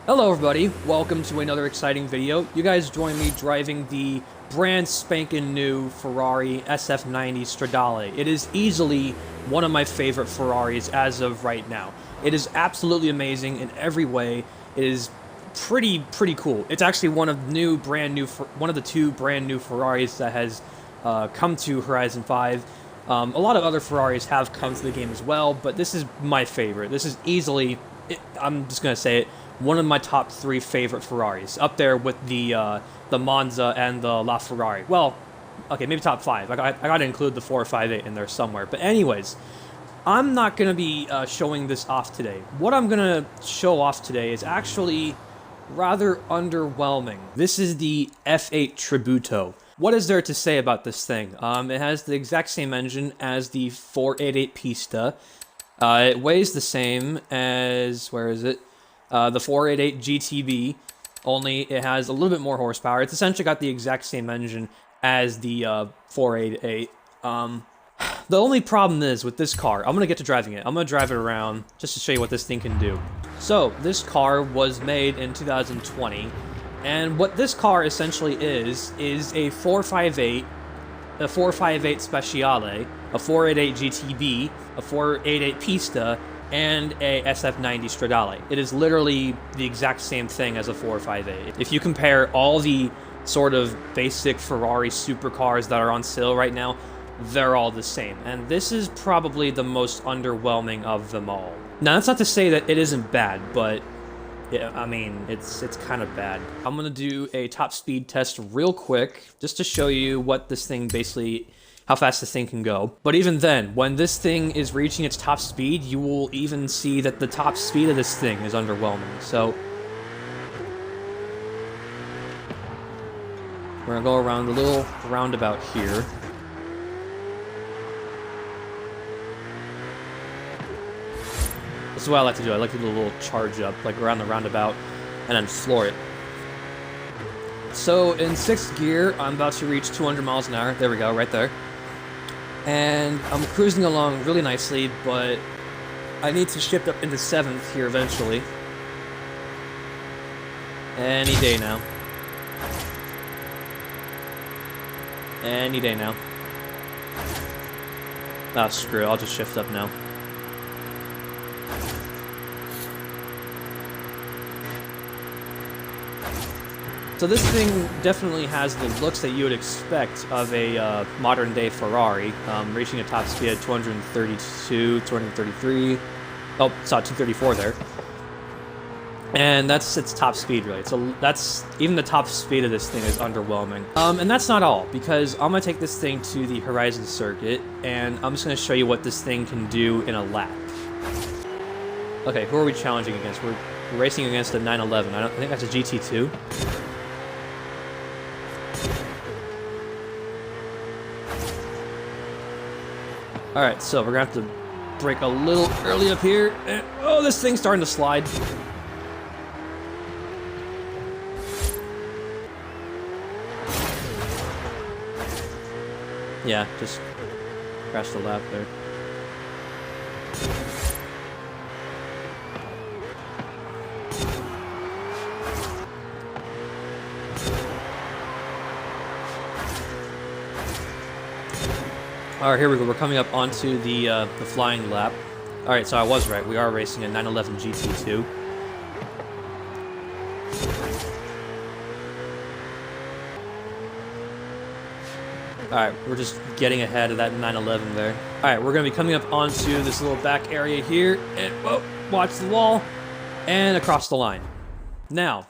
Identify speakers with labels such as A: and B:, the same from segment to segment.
A: Hello everybody, welcome to another exciting video. You guys join me driving the brand spanking new Ferrari SF90 Stradale. It is easily one of my favorite Ferraris as of right now. It is absolutely amazing in every way. It is pretty cool. It's actually one of the two brand new Ferraris that has come to Horizon 5. A lot of other Ferraris have come to the game as well, but this is my favorite. This is easily, I'm just gonna say it, one of my top 3 favorite Ferraris, up there with the Monza and the LaFerrari. Well, okay, maybe top 5. I got to include the 458 in there somewhere. But anyways, I'm not going to be showing this off today. What I'm going to show off today is actually rather underwhelming. This is the F8 Tributo. What is there to say about this thing? It has the exact same engine as the 488 Pista. It weighs the same as, where is it? The 488 GTB, only it has a little bit more horsepower. It's essentially got the exact same engine as the 488. The only problem is with this car, I'm going to get to driving it. I'm going to drive it around just to show you what this thing can do. So, this car was made in 2020, and what this car essentially is a 458, a 458 Speciale, a 488 GTB, a 488 Pista, and a SF90 Stradale. It is literally the exact same thing as a 458. If you compare all the sort of basic Ferrari supercars that are on sale right now, they're all the same. And this is probably the most underwhelming of them all. Now, that's not to say that it isn't bad, but yeah, I mean, it's kind of bad. I'm gonna do a top speed test real quick, just to show you what this thing basically, how fast this thing can go. But even then, when this thing is reaching its top speed, you will even see that the top speed of this thing is underwhelming. So, we're gonna go around the little roundabout here. This is what I like to do. I like to do a little charge up, like around the roundabout, and then floor it. So, in 6th gear, I'm about to reach 200 miles an hour. There we go, right there. And I'm cruising along really nicely, but I need to shift up into 7th here eventually. Any day now. Any day now. Ah, screw it, I'll just shift up now. So this thing definitely has the looks that you would expect of a modern-day Ferrari, reaching a top speed at 232, 233. Oh, saw 234 there. And that's its top speed, really. So that's even the top speed of this thing is underwhelming. And that's not all, because I'm gonna take this thing to the Horizon circuit, and I'm just gonna show you what this thing can do in a lap. Okay, who are we challenging against? We're racing against a 911. I think that's a GT2. Alright, so we're gonna have to brake a little early up here. And, oh, this thing's starting to slide. Yeah, just crashed the lap there. Alright, here we go. We're coming up onto the flying lap. Alright, so I was right. We are racing a 911 GT2. Alright, we're just getting ahead of that 911 there. Alright, we're going to be coming up onto this little back area here. And, whoa, watch the wall. And across the line. Now,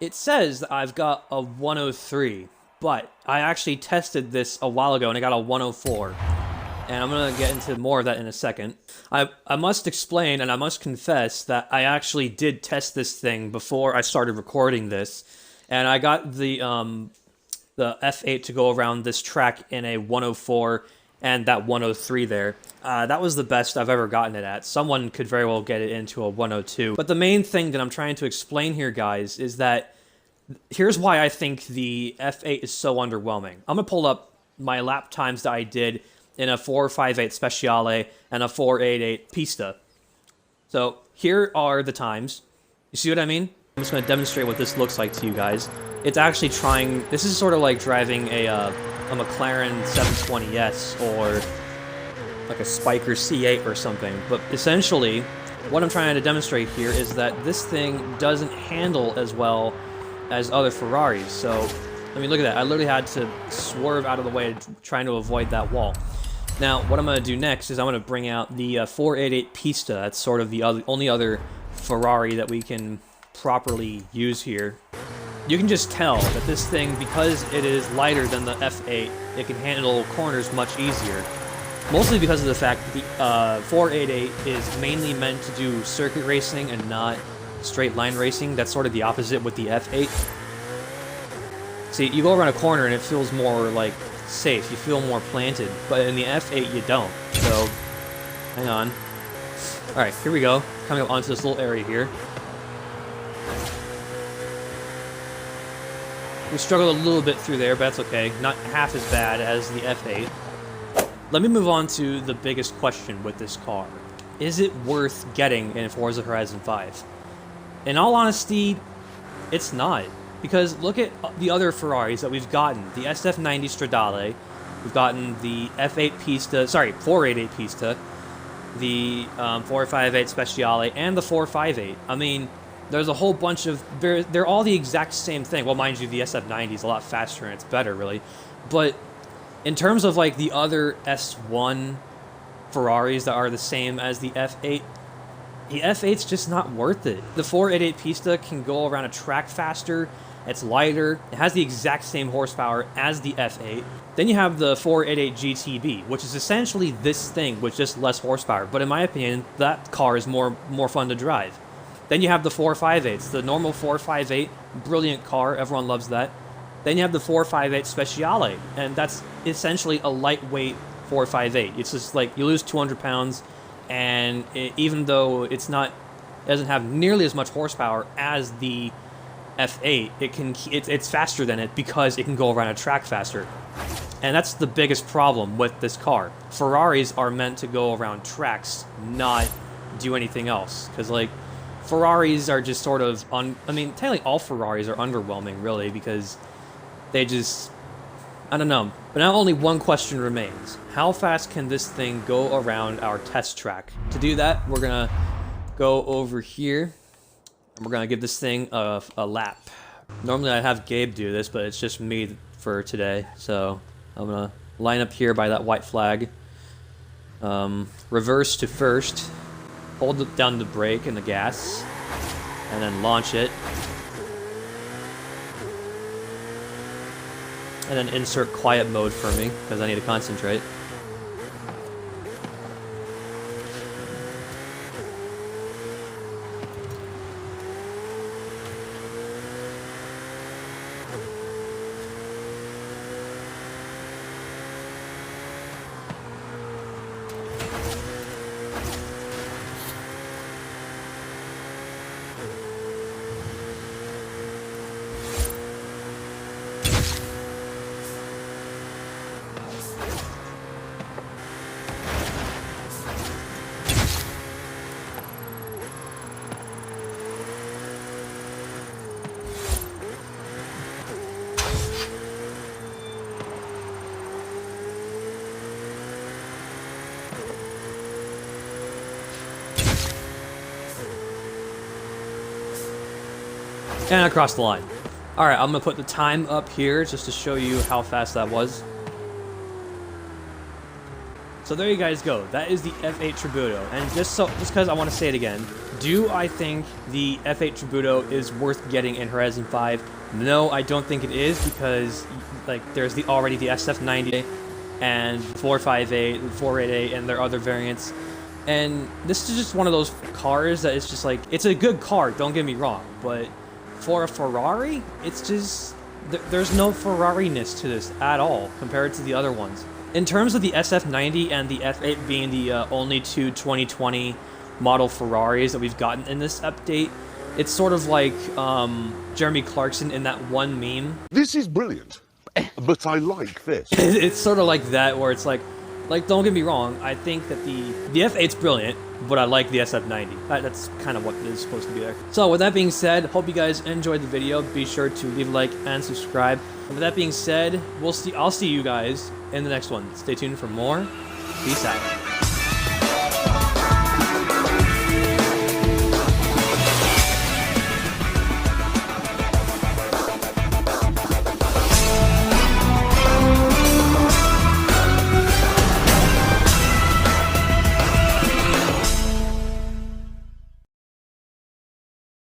A: it says that I've got a 103. But I actually tested this a while ago and I got a 104. And I'm going to get into more of that in a second. I must explain and I must confess that I actually did test this thing before I started recording this. And I got the F8 to go around this track in a 104 and that 103 there. That was the best I've ever gotten it at. Someone could very well get it into a 102. But the main thing that I'm trying to explain here, guys, is that here's why I think the F8 is so underwhelming. I'm going to pull up my lap times that I did in a 458 Speciale and a 488 Pista. So here are the times. You see what I mean? I'm just going to demonstrate what this looks like to you guys. It's actually trying... This is sort of like driving a McLaren 720S or like a Spiker C8 or something. But essentially, what I'm trying to demonstrate here is that this thing doesn't handle as well as other Ferraris. So, I mean, look at that. I literally had to swerve out of the way trying to avoid that wall. Now, what I'm going to do next is I'm going to bring out the 488 Pista. That's sort of the only other Ferrari that we can properly use here. You can just tell that this thing, because it is lighter than the F8, it can handle corners much easier. Mostly because of the fact that the 488 is mainly meant to do circuit racing and not straight line racing. That's sort of the opposite with the F8. See, you go around a corner and it feels more, like, safe. You feel more planted. But in the F8, you don't. So, hang on. Alright, here we go. Coming up onto this little area here. We struggled a little bit through there, but that's okay. Not half as bad as the F8. Let me move on to the biggest question with this car. Is it worth getting in Forza Horizon 5? In all honesty, it's not. Because look at the other Ferraris that we've gotten. The SF90 Stradale, we've gotten the F8 Pista, sorry, 488 Pista, the 458 Speciale, and the 458. I mean, there's a whole bunch of... They're all the exact same thing. Well, mind you, the SF90 is a lot faster and it's better, really. But in terms of, like, the other S1 Ferraris that are the same as the F8, the F8's just not worth it. The 488 Pista can go around a track faster, it's lighter, it has the exact same horsepower as the F8. Then you have the 488 GTB, which is essentially this thing with just less horsepower. But in my opinion, that car is more fun to drive. Then you have the 458s, the normal 458, brilliant car, everyone loves that. Then you have the 458 Speciale, and that's essentially a lightweight 458. It's just like, you lose 200 pounds, and even though it doesn't have nearly as much horsepower as the F8, it's faster than it because it can go around a track faster. And that's the biggest problem with this car. Ferraris are meant to go around tracks, not do anything else. Because, like, Ferraris are just sort of... I mean, technically all Ferraris are underwhelming, really, because they just... I don't know. But now only one question remains. How fast can this thing go around our test track? To do that, we're going to go over here, and we're going to give this thing a lap. Normally I'd have Gabe do this, but it's just me for today. So I'm going to line up here by that white flag. Reverse to first. Hold down the brake and the gas. And then launch it. And then insert quiet mode for me, because I need to concentrate. And across the line. Alright, I'm going to put the time up here just to show you how fast that was. So there you guys go. That is the F8 Tributo. And just because I want to say it again, do I think the F8 Tributo is worth getting in Horizon 5? No, I don't think it is, because like there's already the SF90 and 458, 488, and their other variants. And this is just one of those cars that it's just like, it's a good car, don't get me wrong, but for a Ferrari, it's just, there's no Ferrari-ness to this at all compared to the other ones. In terms of the SF90 and the F8 being the only two 2020 model Ferraris that we've gotten in this update, it's sort of like Jeremy Clarkson in that one meme.
B: This is brilliant, but I like this.
A: It's sort of like that, where it's like, Like, don't get me wrong, I think that the F8's brilliant, but I like the SF90. That's kind of what is supposed to be there. So with that being said, hope you guys enjoyed the video. Be sure to leave a like and subscribe. And with that being said, I'll see you guys in the next one. Stay tuned for more. Peace out.